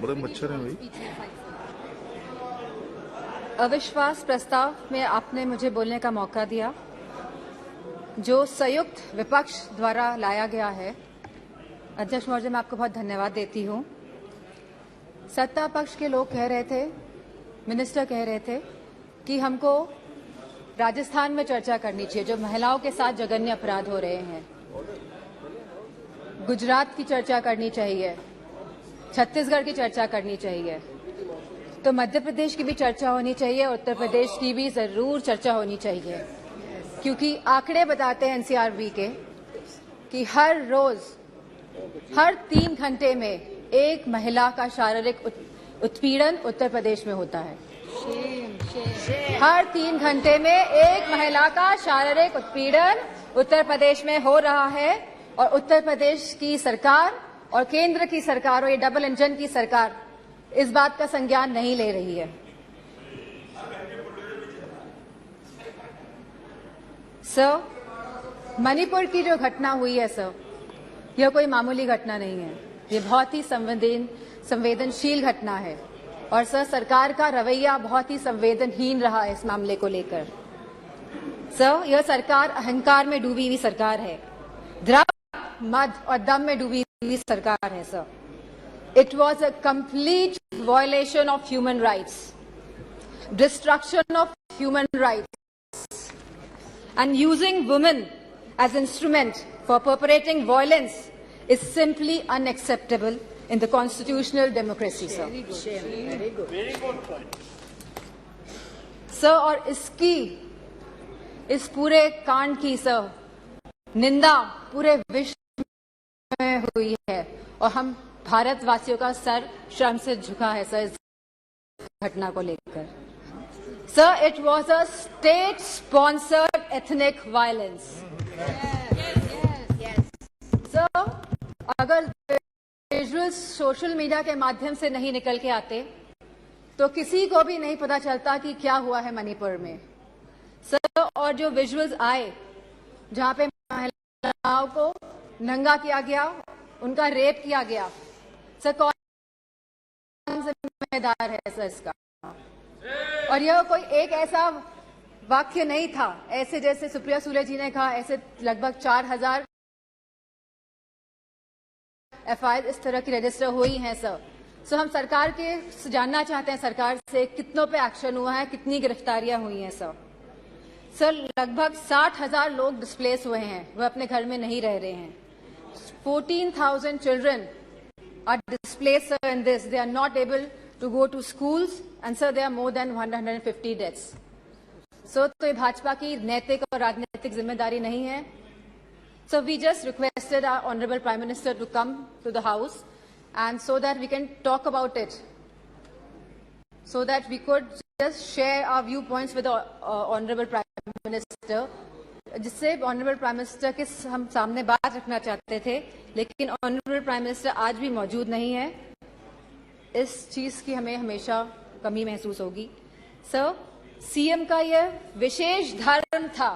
बड़े मच्छर हैं भाई। अविश्वास प्रस्ताव में आपने मुझे बोलने का मौका दिया, जो संयुक्त विपक्ष द्वारा लाया गया है। अध्यक्ष महोदय, मैं आपको बहुत धन्यवाद देती हूं। सत्ता पक्ष के लोग कह रहे थे, मिनिस्टर कह रहे थे कि हमको राजस्थान में चर्चा करनी चाहिए, जो महिलाओं के साथ जघन्य अपराध हो रहे हैं। गुजरात की चर्चा करनी चाहिए, छत्तीसगढ़ की चर्चा करनी चाहिए, तो मध्य प्रदेश की भी चर्चा होनी चाहिए, उत्तर प्रदेश की भी जरूर चर्चा होनी चाहिए, क्योंकि आंकड़े बताते हैं एनसीआरबी के कि हर रोज हर 3 घंटे में एक महिला का शारीरिक उत्पीड़न उत्तर प्रदेश में होता है। हर 3 घंटे में एक महिला का शारीरिक उत्पीड़न उत्तर प्रदेश में हो रहा है, और उत्तर प्रदेश की सरकार और केंद्र की सरकार और ये डबल इंजन की सरकार इस बात का संज्ञान नहीं ले रही है। सर, मणिपुर की जो घटना हुई है सर, यह कोई मामूली घटना नहीं है, ये बहुत ही संवेदनशील घटना है, और सर सरकार का रवैया बहुत ही संवेदनहीन रहा है इस मामले को लेकर। सर, यह सरकार अहंकार में डूबी हुई सरकार है, द्रव्य, मद और दम में डूबी हुई सरकार है sir. It was a complete violation of human rights, destruction of human rights, and using women as instrument for perpetrating violence is simply unacceptable in the constitutional democracy, sir. Very good. Sir, और इस पूरे कांड की sir निंदा पूरे विश्व में हुई है, और हम भारतवासियों का सर शर्म से झुका है सर इस घटना को लेकर। Sir, it was a state sponsored ethnic violence. Sir, अगर विजुअल्स सोशल मीडिया के माध्यम से नहीं निकल के आते तो किसी को भी नहीं पता चलता कि क्या हुआ है मणिपुर में। सर, और जो विजुअल्स आए जहां पे महिलाओं को नंगा किया गया, उनका रेप किया गया, सर कौन जिम्मेदार है सर इसका? और यह कोई एक ऐसा वाक्य नहीं था, ऐसे जैसे सुप्रिया सुले जी ने कहा, ऐसे लगभग 4000 एफआईआर इस तरह की रजिस्टर हुई हैं सर। सो हम सरकार के जानना चाहते हैं सरकार से कितनों पे एक्शन हुआ है, कितनी गिरफ्तारियां हुई हैं सर। सर, लगभग 60,000 लोग डिस्प्लेस हुए हैं, वह अपने घर में नहीं रह रहे हैं। 14,000 children are displaced sir in this. They are not able to go to schools, and sir, there are more than 150 deaths. So, तो ये भाजपा की नैतिक और राजनीतिक जिम्मेदारी नहीं है। So we just requested our Honorable Prime Minister to come to the House, and so that we can talk about it, so that we could just share our viewpoints with the Honorable Prime Minister, जिससे honourable prime minister के हम सामने बात रखना चाहते थे, लेकिन honourable prime minister आज भी मौजूद नहीं है। इस चीज की हमें हमेशा कमी महसूस होगी। सर, सीएम का यह विशेष धर्म था,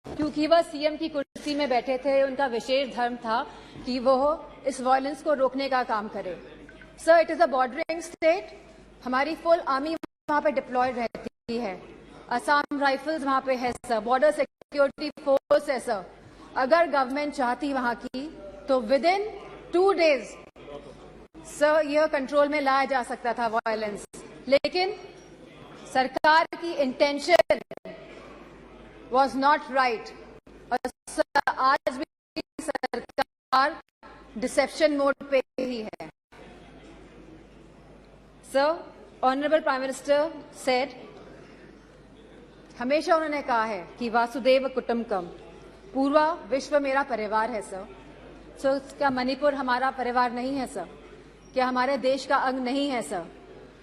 क्योंकि वह सीएम की कुर्सी में बैठे थे, उनका विशेष धर्म था कि वो इस वायलेंस को रोकने का काम करे। Sir, it is a bordering state, हमारी फुल आर्मी वहां पे डिप्लॉयड रहती है, असम राइफल्स वहां पे है सर, बॉर्डर सिक्योरिटी फोर्स है सर। अगर गवर्नमेंट चाहती वहां की तो विद इन 2 days सर यह कंट्रोल में लाया जा सकता था वायलेंस, लेकिन सरकार की इंटेंशन वाज नॉट राइट, और सर आज भी सरकार डिसेप्शन मोड पे ही है। Sir, honourable prime minister said, हमेशा उन्होंने कहा है कि वासुदेव कुटुंबकम, पूरा विश्व मेरा परिवार है सर। सो क्या मणिपुर हमारा परिवार नहीं है सर? क्या हमारे देश का अंग नहीं है सर?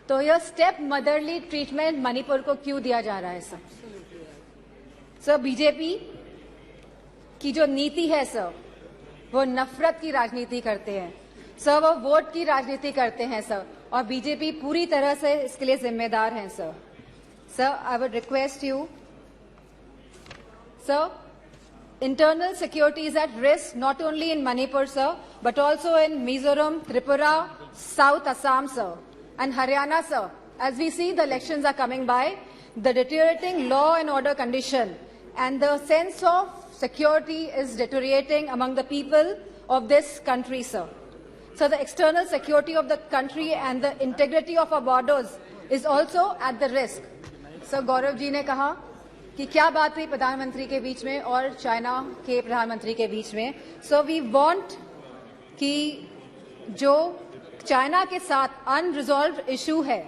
तो यह स्टेप मदरली ट्रीटमेंट मणिपुर को क्यों दिया जा रहा है सर? सर, बीजेपी की जो नीति है सर, वो नफरत की राजनीति करते हैं सर, वो वोट की राजनीति करते हैं सर, और बीजेपी पूरी तरह से इसके लिए जिम्मेदार है sir. Sir, I would request you, sir, internal security is at risk not only in Manipur, sir, but also in Mizoram, Tripura, South Assam, sir, and Haryana, sir, as we see the elections are coming by, the deteriorating law and order condition and the sense of security is deteriorating among the people of this country, sir. So the external security of the country and the integrity of our borders is also at the risk. So Gaurav ji ने कहा कि क्या बात हुई प्रधानमंत्री के बीच में और चाइना के प्रधानमंत्री के बीच में. सो वी वांट कि जो चाइना के साथ अनरिजॉल्व्ड इशू है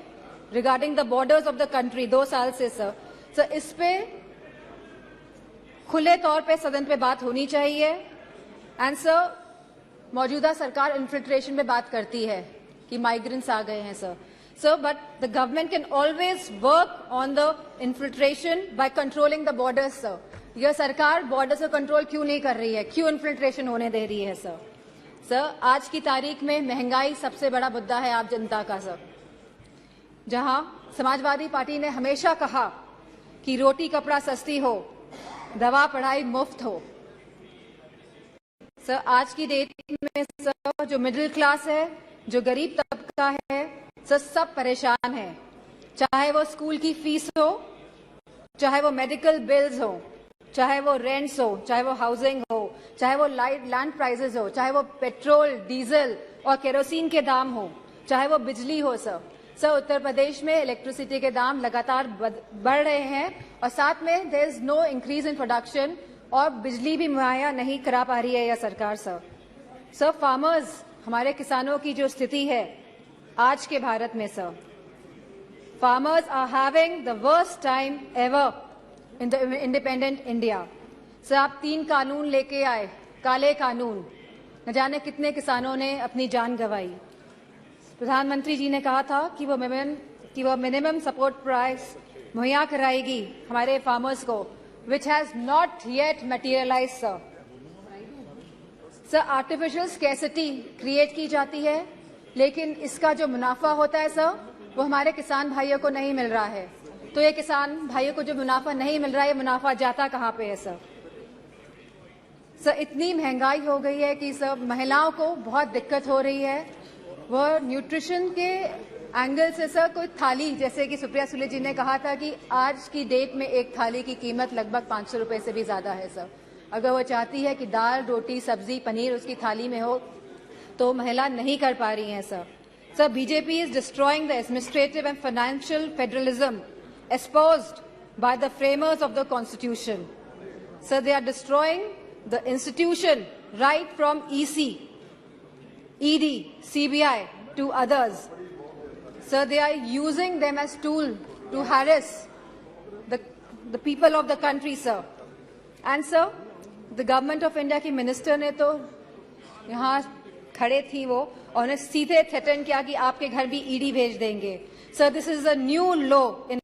regarding the borders of the country 2 साल से सर इस पे खुले तौर पे सदन पे बात होनी चाहिए. एंड सर मौजूदा सरकार इन्फिल्ट्रेशन पे बात करती है कि माइग्रेंट्स आ गए हैं sir. So, but the government can always work on the infiltration by controlling the borders, sir. यह सरकार बॉर्डर से कंट्रोल क्यों नहीं कर रही है, क्यों इन्फिल्ट्रेशन होने दे रही है सर. सर आज की तारीख में महंगाई सबसे बड़ा मुद्दा है आप जनता का सर. जहां समाजवादी पार्टी ने हमेशा कहा कि रोटी कपड़ा सस्ती हो, दवा पढ़ाई मुफ्त हो. सर आज की डेट में सर जो मिडिल क्लास है, जो गरीब तबका है, सर सब परेशान है. चाहे वो स्कूल की फीस हो, चाहे वो मेडिकल बिल्स हो, चाहे वो रेंट्स हो, चाहे वो हाउसिंग हो, चाहे वो लैंड प्राइसेस हो, चाहे वो पेट्रोल डीजल और केरोसिन के दाम हो, चाहे वो बिजली हो. सर उत्तर प्रदेश में इलेक्ट्रिसिटी के दाम लगातार बढ़ रहे हैं और साथ में there is no increase in production और बिजली भी मुहैया नहीं करा पा रही है यह सरकार. सर फार्मर्स, हमारे किसानों की जो स्थिति है आज के भारत में sir, farmers are having the worst time ever in the independent India. Sir आप 3 कानून लेके आए, काले कानून, न जाने कितने किसानों ने अपनी जान गंवाई. प्रधानमंत्री जी ने कहा था कि वो मिनिमम सपोर्ट प्राइस मुहैया कराएगी हमारे फार्मर्स को, which has not yet materialise sir. Artificial scarcity create की जाती है, लेकिन इसका जो मुनाफा होता है सर वो हमारे किसान भाइयों को नहीं मिल रहा है. तो ये किसान भाइयों को जो मुनाफा नहीं मिल रहा है, ये मुनाफा जाता कहाँ पे है सर. इतनी महंगाई हो गई है कि सर महिलाओं को बहुत दिक्कत हो रही है. वह न्यूट्रिशन के एंगल से सर कोई थाली, जैसे कि सुप्रिया सुले जी ने कहा था कि आज की डेट में एक थाली की कीमत लगभग 500 रुपए से भी ज्यादा है सर. अगर वो चाहती है कि दाल रोटी सब्जी पनीर उसकी थाली में हो तो महिला नहीं कर पा रही हैं sir. BJP is destroying the administrative and financial federalism espoused by the framers of the Constitution. So they are destroying the institution right from EC, ED, CBI to others. So they are using them as tool to harass the people of the country, sir. And sir, the government of India की minister ने तो यहाँ खड़े थी वो और उन्हें सीधे थ्रेटन किया कि आपके घर भी ईडी भेज देंगे. Sir this is a new law in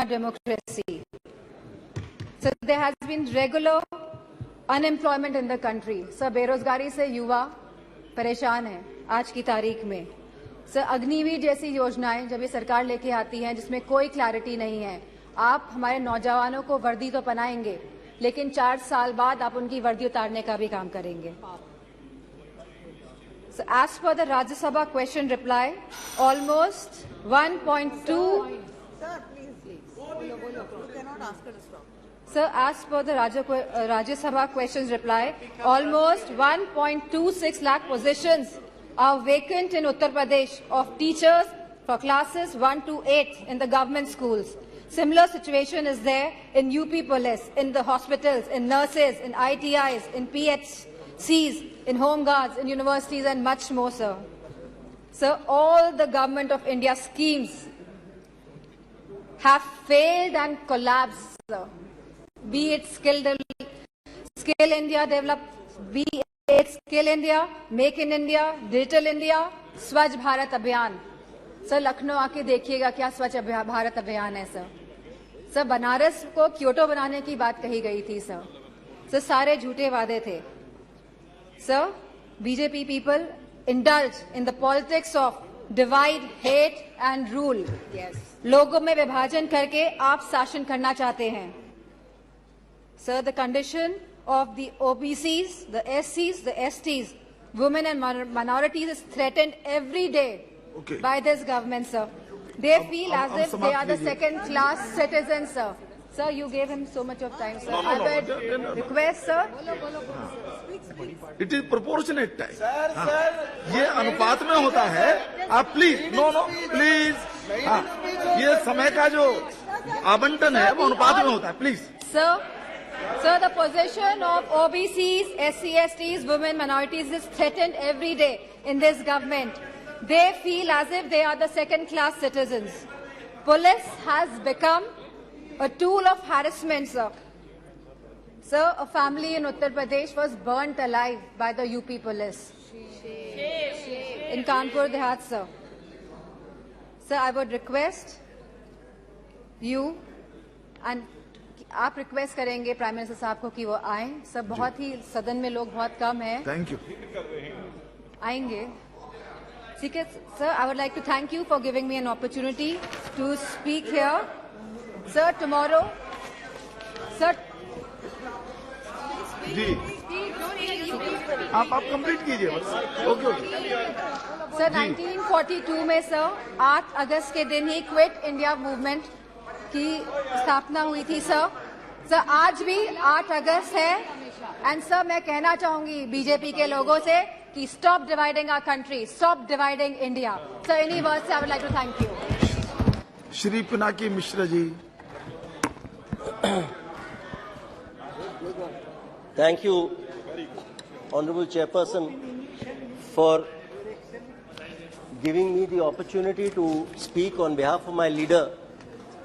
democracy. So there has been regular unemployment in the country. Sir बेरोजगारी से युवा परेशान है आज की तारीख में. सर अग्निवीर जैसी योजनाएं जब ये सरकार लेके आती हैं जिसमें कोई क्लैरिटी नहीं है, आप हमारे नौजवानों को वर्दी तो पहनाएंगे लेकिन 4 साल बाद आप उनकी वर्दी उतारने का भी काम करेंगे. So as per the Rajya Sabha question reply, almost 1.2 Sir, as per the Rajya Sabha questions reply, almost 1.26 lakh positions are vacant in Uttar Pradesh of teachers for classes 1 to 8 in the government schools. Similar situation is there in UP Police, in the hospitals, in nurses, in ITIs, in PHCs, in home guards, in universities and much more, sir. Sir, all the government of India schemes have failed and collapsed, sir. Be it Skill India Develop, be it Skill India, Make in India, Digital India, स्वच्छ भारत अभियान. Sir Lucknow आके देखिएगा क्या स्वच्छ भारत अभियान है sir. Sir Banaras को Kyoto बनाने की बात कही गई थी सर सारे झूठे वादे थे. Sir BJP people indulge in the politics of divide, hate and rule. Yes. लोगों में विभाजन करके आप शासन करना चाहते हैं. Sir, the condition of the OBCs, the SCs, the STs women and minorities is threatened every day Okay. by this government, sir. They feel as if they are the समाप्त कीजिए। second-class citizens, sir. Sir, you gave him so much of time, sir. No, I would no. request, sir. It is proportionate time, ये अनुपात में होता है। आप please, no please, हाँ, ये समय का जो आवंटन है वो अनुपात में होता है, please. Sir, the position of OBCs, SC/STs, women, minorities is threatened every day in this government. They feel as if they are the second-class citizens. Police has become a tool of harassment, sir. Sir, a family in Uttar Pradesh was burnt alive by the UP police in Kanpur Dehat, sir. Sir, I would request you and आप request करेंगे prime minister साहब को कि वो आए। Sir, बहुत ही सदन में लोग बहुत कम हैं। Thank you. आएंगे, ठीक है sir. I would like to thank you for giving me an opportunity to speak here. Sir, tomorrow, sir ji, आप कंप्लीट कीजिए बस। ओके। सर, 1942 में सर 8 अगस्त के दिन ही क्विट इंडिया मूवमेंट की स्थापना हुई थी, सर। आज भी 8 अगस्त है। एंड सर, मैं कहना चाहूंगी बीजेपी के लोगों से कि stop dividing our country, stop dividing India. Sir, इन्हीं वर्ड से I would like to thank you. Shri Pinaki Mishra ji. Thank you, Honorable Chairperson, for giving me the opportunity to speak on behalf of my leader,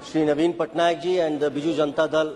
Shri Naveen Patnaik ji, and the Biju Janata Dal